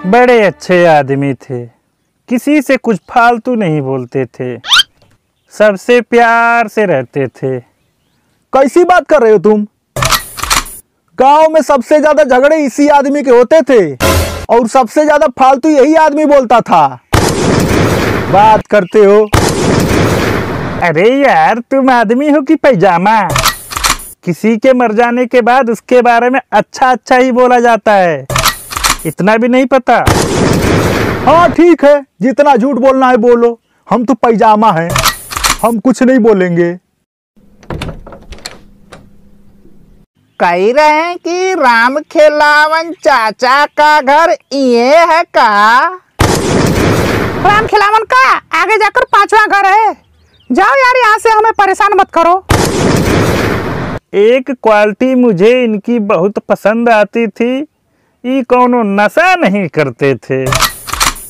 बड़े अच्छे आदमी थे, किसी से कुछ फालतू नहीं बोलते थे, सबसे प्यार से रहते थे। कैसी बात कर रहे हो तुम? गांव में सबसे ज्यादा झगड़े इसी आदमी के होते थे और सबसे ज्यादा फालतू यही आदमी बोलता था। बात करते हो? अरे यार, तुम आदमी हो कि पैजामा? किसी के मर जाने के बाद उसके बारे में अच्छा अच्छा ही बोला जाता है, इतना भी नहीं पता? हाँ ठीक है, जितना झूठ बोलना है बोलो, हम तो पैजामा हैं, हम कुछ नहीं बोलेंगे। कह रहे हैं कि राम खिलावन चाचा का घर ये है का? राम खिलावन का आगे जाकर 5वां घर है। जाओ यार, यहाँ से हमें परेशान मत करो। एक क्वालिटी मुझे इनकी बहुत पसंद आती थी, ये कोनो नशा नहीं करते थे।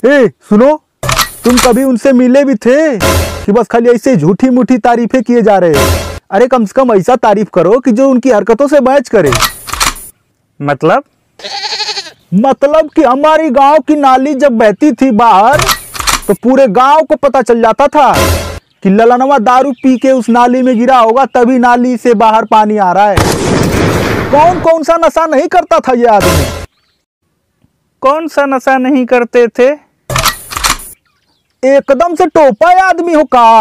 ए सुनो, तुम कभी उनसे मिले भी थे कि बस खाली ऐसे झूठी मूठी तारीफें किए जा रहे हो? अरे कम से कम ऐसा तारीफ करो कि जो उनकी हरकतों से मैच करे। मतलब कि हमारी गांव की नाली जब बहती थी बाहर तो पूरे गांव को पता चल जाता था कि ललनवा दारू पी के उस नाली में गिरा होगा, तभी नाली से बाहर पानी आ रहा है। कौन कौन सा नशा नहीं करता था ये आदमी? कौन सा नशा नहीं करते थे? एकदम से टोपा आदमी हो का।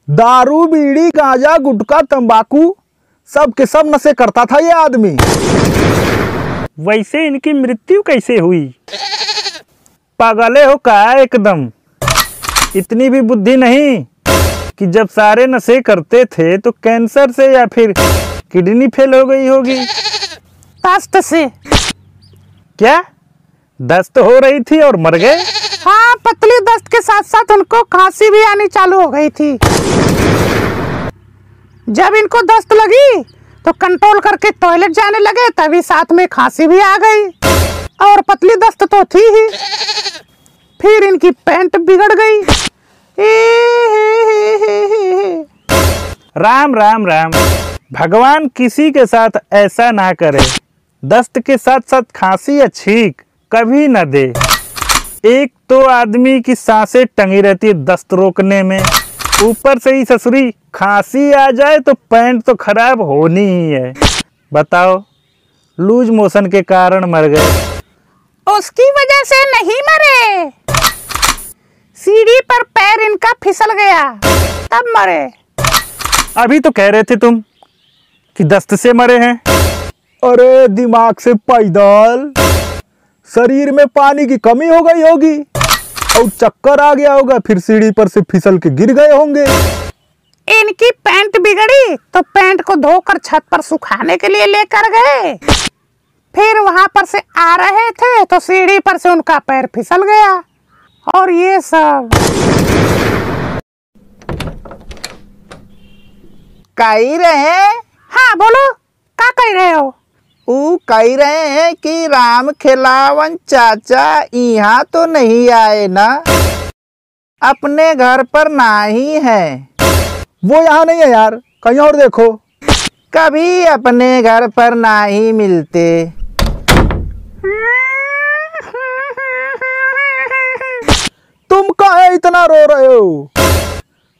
दारू बीड़ी गांजा गुटखा तंबाकू सब के सब नशे करता था ये आदमी। वैसे इनकी मृत्यु कैसे हुई? पागले हो का एकदम? इतनी भी बुद्धि नहीं कि जब सारे नशे करते थे तो कैंसर से या फिर किडनी फेल हो गई होगी? दस्त से। क्या दस्त हो रही थी और मर गए? हाँ, पतली दस्त के साथ साथ उनको खांसी भी आनी चालू हो गई थी। जब इनको दस्त लगी तो कंट्रोल करके टॉयलेट जाने लगे, तभी साथ में खांसी भी आ गई। और पतली दस्त तो थी ही, फिर इनकी पैंट बिगड़ गई। राम राम राम, भगवान किसी के साथ ऐसा ना करे। दस्त के साथ साथ खांसी या छींक कभी न दे। एक तो आदमी की सांसें टंगी रहती है दस्त रोकने में, ऊपर से ही ससुरी खांसी आ जाए तो पैंट तो खराब होनी ही है। बताओ, लूज मोशन के कारण मर गए। उसकी वजह से नहीं मरे, सीढ़ी पर पैर इनका फिसल गया तब मरे। अभी तो कह रहे थे तुम कि दस्त से मरे हैं। अरे दिमाग से पैदल, शरीर में पानी की कमी हो गई होगी और चक्कर आ गया होगा, फिर सीढ़ी पर से फिसल के गिर गए होंगे। इनकी पैंट बिगड़ी तो पैंट को धोकर छत पर सुखाने के लिए लेकर गए, फिर वहां पर से आ रहे थे तो सीढ़ी पर से उनका पैर फिसल गया और ये सब। कह रहे हैं? हाँ बोलो, क्या कह रहे हो? वो कह रहे हैं कि राम खिलावन चाचा यहाँ तो नहीं आए ना, अपने घर पर ना ही है। वो यहाँ नहीं है यार, कहीं और देखो। कभी अपने घर पर ना ही मिलते। तुम काहे इतना रो रहे हो?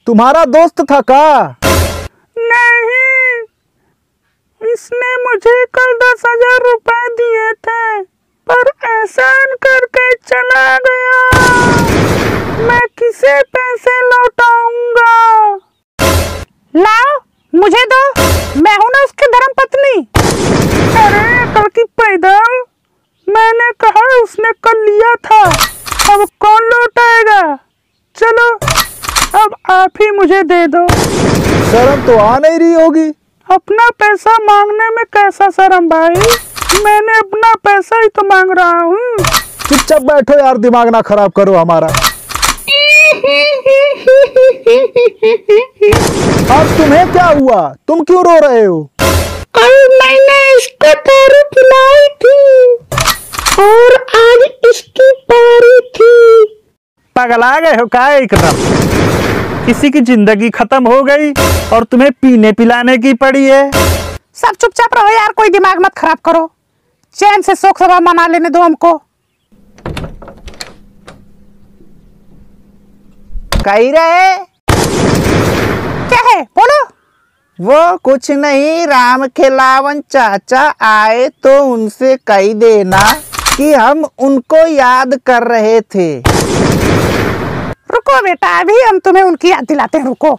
तुम्हारा दोस्त था का? नहीं, इसने मुझे कल 10,000 रुपए दिए थे पर एहसान करके चला गया। मैं किसे पैसे लौटाऊंगा? लाओ, मुझे दो, मैं हूं ना उसकी धर्मपत्नी। अरे कल की पैदल, मैंने कहा उसने कल लिया था, अब कौन लौटाएगा? चलो अब आप ही मुझे दे दो। शर्म तो आ नहीं रही होगी? अपना पैसा मांगने में कैसा शर्म भाई, मैंने अपना पैसा ही तो मांग रहा हूँ। चुपचाप बैठो यार, दिमाग ना खराब करो हमारा। अब तुम्हें क्या हुआ? तुम क्यों रो रहे हो? कल मैंने इसको दारू पिलाई थी और आज इसकी बारी थी। पगला गए हो क्या एकदम? किसी की जिंदगी खत्म हो गई और तुम्हें पीने पिलाने की पड़ी है। सब चुपचाप रहो यार, कोई दिमाग मत खराब करो। चैन से शोक सभा मना लेने दो हमको। कही रहे क्या है बोलो। वो कुछ नहीं, राम खिलावन चाचा आए तो उनसे कही देना कि हम उनको याद कर रहे थे। रुको बेटा, अभी हम तुम्हें उनकी याद दिलाते हैं, रुको।